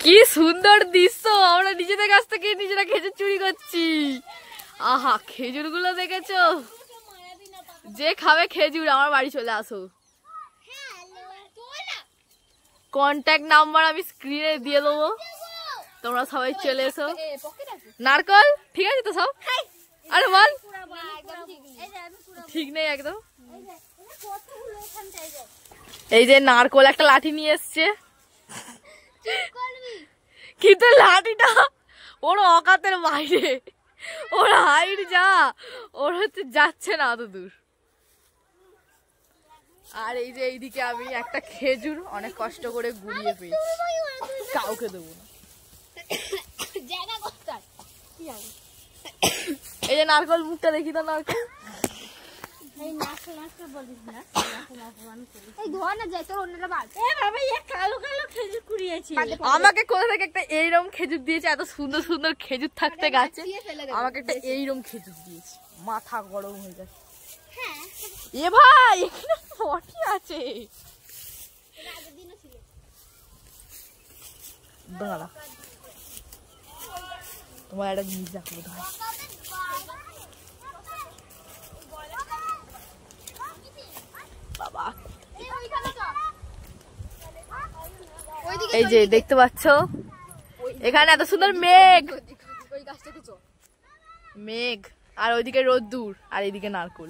কি সুন্দর দৃশ্য, আমরা নিজেদের কাছ থেকে নিজেরা খেজুর চুরি করছি। আহা, খেজুর গুলো দেখেছো? যে খাবে খেজুর আমার বাড়ি চলে আসো। কন্ট্যাক্ট নাম্বার আমি স্ক্রিনে দিয়ে দেবো, তোমরা সবাই চলে এসো। নারকল ঠিক আছে তো সব? আরে বল, ঠিক নেই একদম। এই যে নারকল একটা লাঠি নিয়ে এসছে, কিন্তু লাঠিটা ওর অকাতের বাইরে, ওর হাইট যা, ওর হচ্ছে যাচ্ছে না অত দূর। আর এই যে এইদিকে আমি একটা খেজুর অনেক কষ্ট করে গুড়িয়ে পেয়েছি, কাউকে দেবো না। এই যে নারকল মুখটা দেখি তো, নারকল আমাকে কোথা থেকে একটা এইরকম খেজুর দিয়েছে, এত সুন্দর সুন্দর খেজুর থাকতে গাছে আমাকে একটা এইরকম খেজুর দিয়েছে, মাথা গরম হয়ে যাচ্ছে। এ ভাই এখানে পটি আছে, দাঁড়া তোমার একটা জিনিস রাখবো। বাবা এই যে দেখতে পাচ্ছ এখানে এত সুন্দর মেঘ, মেঘ আর ওইদিকে রোদ্দুর আর এইদিকে নারকল।